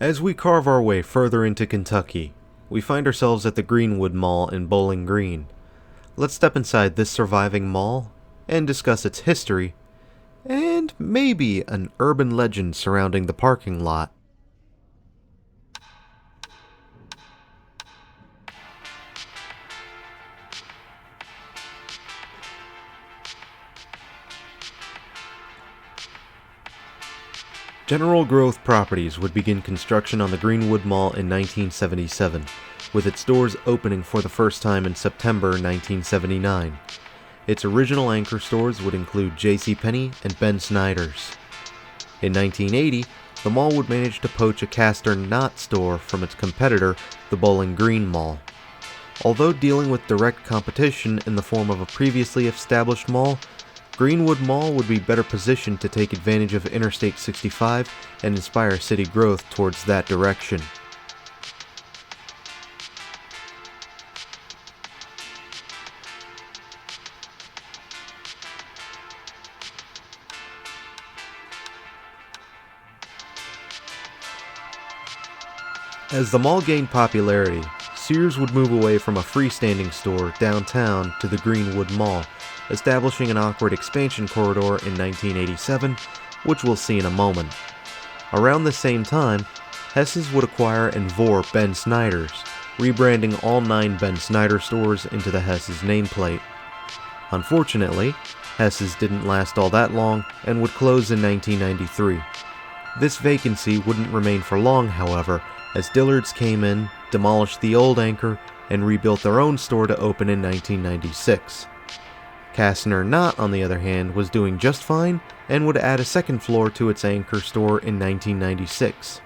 As we carve our way further into Kentucky, we find ourselves at the Greenwood Mall in Bowling Green. Let's step inside this surviving mall and discuss its history, and maybe an urban legend surrounding the parking lot. General Growth Properties would begin construction on the Greenwood Mall in 1977, with its doors opening for the first time in September 1979. Its original anchor stores would include JCPenney and Ben Snyder's. In 1980, the mall would manage to poach a Castor Knott store from its competitor, the Bowling Green Mall. Although dealing with direct competition in the form of a previously established mall, Greenwood Mall would be better positioned to take advantage of Interstate 65 and inspire city growth towards that direction. As the mall gained popularity, Sears would move away from a freestanding store downtown to the Greenwood Mall, establishing an awkward expansion corridor in 1987, which we'll see in a moment. Around the same time, Hess's would acquire and vor Ben Snyder's, rebranding all 9 Ben Snyder stores into the Hess's nameplate. Unfortunately, Hess's didn't last all that long and would close in 1993. This vacancy wouldn't remain for long, however, as Dillard's came in, demolished the old anchor, and rebuilt their own store to open in 1996. Castor Knott, on the other hand, was doing just fine and would add a second floor to its anchor store in 1996.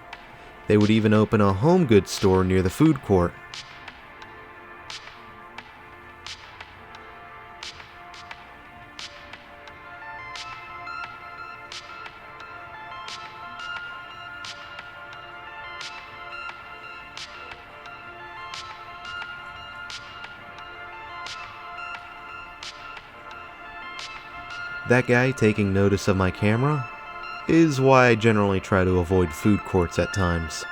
They would even open a home goods store near the food court. That guy taking notice of my camera is why I generally try to avoid food courts at times.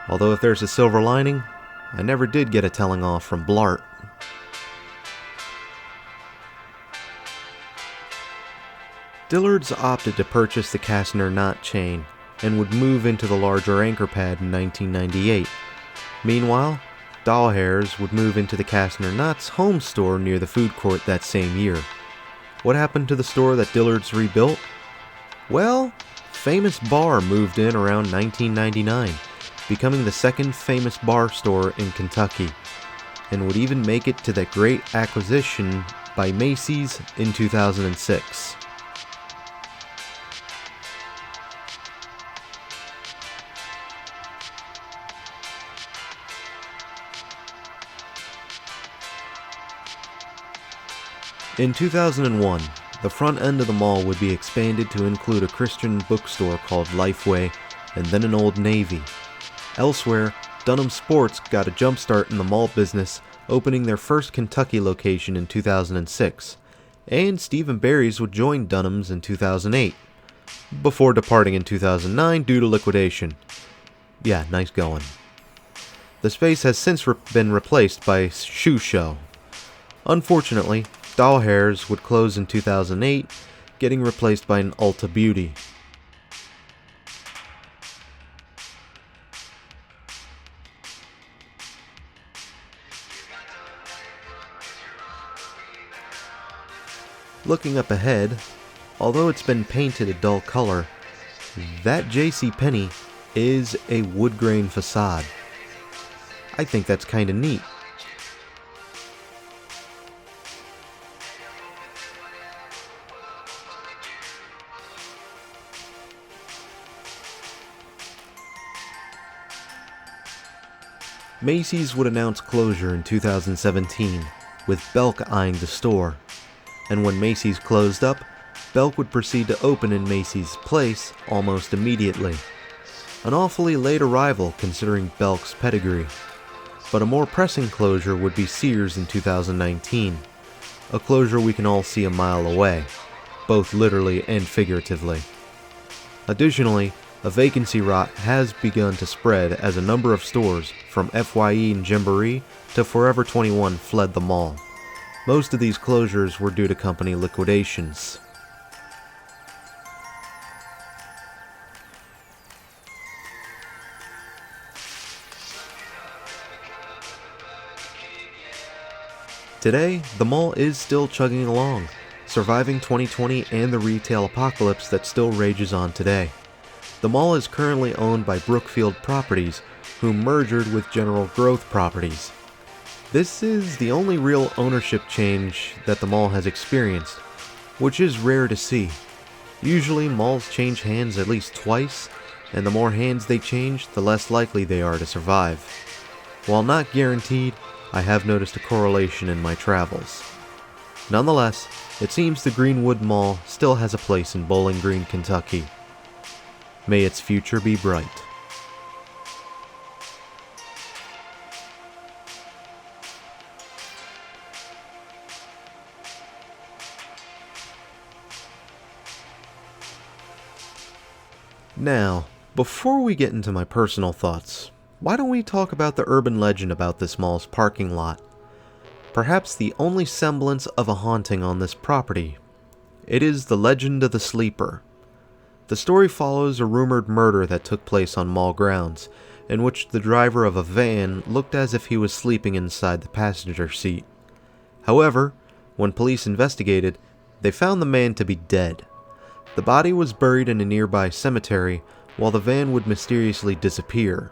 Although if there's a silver lining, I never did get a telling off from Blart. Dillard's opted to purchase the Castor Knott chain and would move into the larger anchor pad in 1998. Meanwhile, Dahlhaus would move into the Castor Knott's home store near the food court that same year. What happened to the store that Dillard's rebuilt? Well, Famous-Barr moved in around 1999, becoming the second Famous-Barr store in Kentucky, and would even make it to that great acquisition by Macy's in 2006. In 2001, the front end of the mall would be expanded to include a Christian bookstore called Lifeway, and then an Old Navy. Elsewhere, Dunham Sports got a jump start in the mall business, opening their first Kentucky location in 2006, and Steve & Barry's would join Dunham's in 2008, before departing in 2009 due to liquidation. Yeah, nice going. The space has since been replaced by Shoe Show. Unfortunately, Dahlhaus would close in 2008, getting replaced by an Ulta Beauty. Looking up ahead, although it's been painted a dull color, that JCPenney is a wood grain facade. I think that's kinda neat. Macy's would announce closure in 2017, with Belk eyeing the store. And when Macy's closed up, Belk would proceed to open in Macy's place almost immediately. An awfully late arrival considering Belk's pedigree. But a more pressing closure would be Sears in 2019, a closure we can all see a mile away, both literally and figuratively. Additionally, A vacancy rot has begun to spread as a number of stores, from FYE and Gymboree to Forever 21, fled the mall. Most of these closures were due to company liquidations. Today, the mall is still chugging along, surviving 2020 and the retail apocalypse that still rages on today. The mall is currently owned by Brookfield Properties, who merged with General Growth Properties. This is the only real ownership change that the mall has experienced, which is rare to see. Usually malls change hands at least twice, and the more hands they change, the less likely they are to survive. While not guaranteed, I have noticed a correlation in my travels. Nonetheless, it seems the Greenwood Mall still has a place in Bowling Green, Kentucky. May its future be bright. Now, before we get into my personal thoughts, why don't we talk about the urban legend about this mall's parking lot? Perhaps the only semblance of a haunting on this property. It is the legend of the sleeper. The story follows a rumored murder that took place on mall grounds, in which the driver of a van looked as if he was sleeping inside the passenger seat. However, when police investigated, they found the man to be dead. The body was buried in a nearby cemetery, while the van would mysteriously disappear.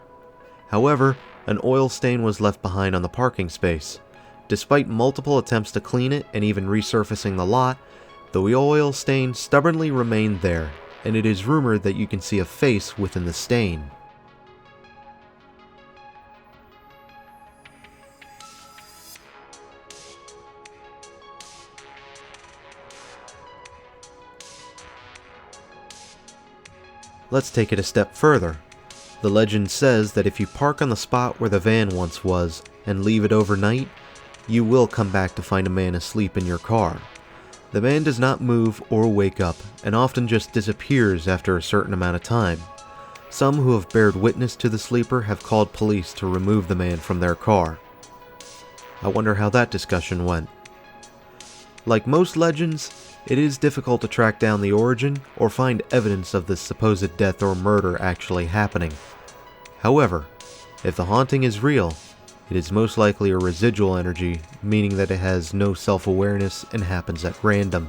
However, an oil stain was left behind on the parking space. Despite multiple attempts to clean it and even resurfacing the lot, the oil stain stubbornly remained there, and it is rumored that you can see a face within the stain. Let's take it a step further. The legend says that if you park on the spot where the van once was and leave it overnight, you will come back to find a man asleep in your car. The man does not move or wake up, and often just disappears after a certain amount of time. Some who have bared witness to the sleeper have called police to remove the man from their car. I wonder how that discussion went. Like most legends, it is difficult to track down the origin or find evidence of this supposed death or murder actually happening. However, if the haunting is real, it is most likely a residual energy, meaning that it has no self-awareness and happens at random,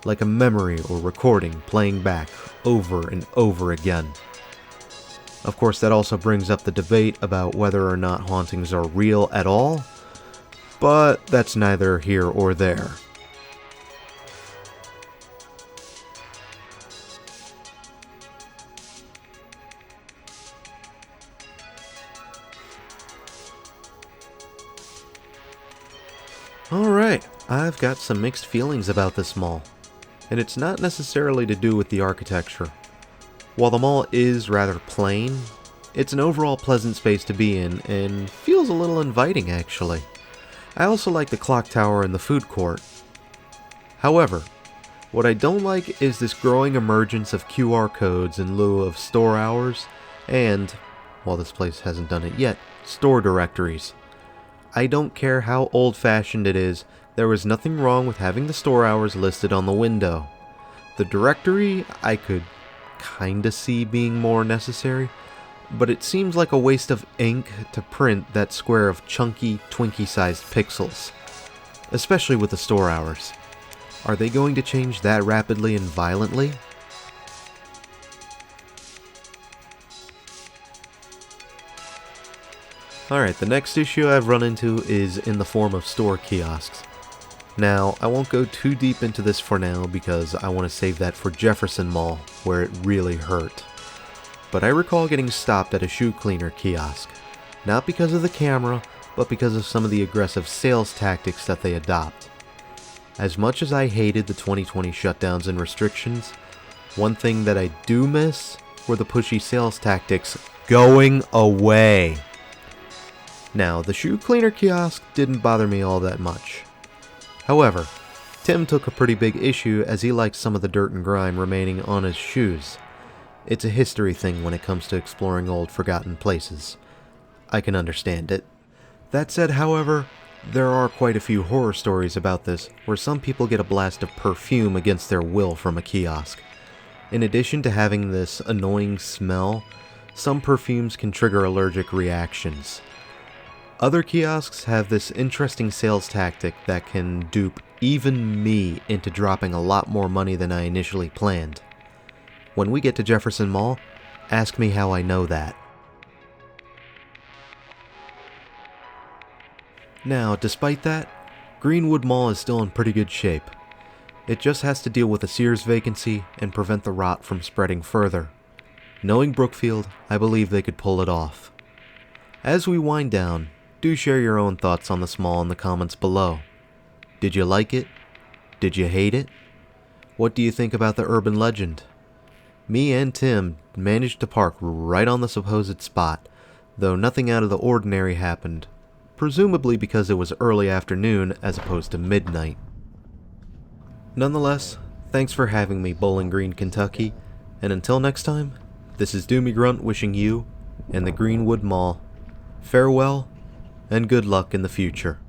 like a memory or recording playing back over and over again. Of course, that also brings up the debate about whether or not hauntings are real at all, but that's neither here or there. Alright, I've got some mixed feelings about this mall, and it's not necessarily to do with the architecture. While the mall is rather plain, it's an overall pleasant space to be in and feels a little inviting actually. I also like the clock tower and the food court. However, what I don't like is this growing emergence of QR codes in lieu of store hours and, while this place hasn't done it yet, store directories. I don't care how old-fashioned it is, there was nothing wrong with having the store hours listed on the window. The directory I could kinda see being more necessary, but it seems like a waste of ink to print that square of chunky, Twinkie-sized pixels. Especially with the store hours. Are they going to change that rapidly and violently? Alright, the next issue I've run into is in the form of store kiosks. Now, I won't go too deep into this for now because I want to save that for Jefferson Mall, where it really hurt. But I recall getting stopped at a shoe cleaner kiosk. Not because of the camera, but because of some of the aggressive sales tactics that they adopt. As much as I hated the 2020 shutdowns and restrictions, one thing that I do miss were the pushy sales tactics going away. Now, the shoe cleaner kiosk didn't bother me all that much. However, Tim took a pretty big issue as he liked some of the dirt and grime remaining on his shoes. It's a history thing when it comes to exploring old forgotten places. I can understand it. That said, however, there are quite a few horror stories about this, where some people get a blast of perfume against their will from a kiosk. In addition to having this annoying smell, some perfumes can trigger allergic reactions. Other kiosks have this interesting sales tactic that can dupe even me into dropping a lot more money than I initially planned. When we get to Jefferson Mall, ask me how I know that. Now, despite that, Greenwood Mall is still in pretty good shape. It just has to deal with a Sears vacancy and prevent the rot from spreading further. Knowing Brookfield, I believe they could pull it off. As we wind down, do share your own thoughts on this mall in the comments below. Did you like it? Did you hate it? What do you think about the urban legend? Me and Tim managed to park right on the supposed spot, though nothing out of the ordinary happened, presumably because it was early afternoon as opposed to midnight. Nonetheless, thanks for having me, Bowling Green, Kentucky, and until next time, this is Doomie Grunt wishing you and the Greenwood Mall farewell and good luck in the future.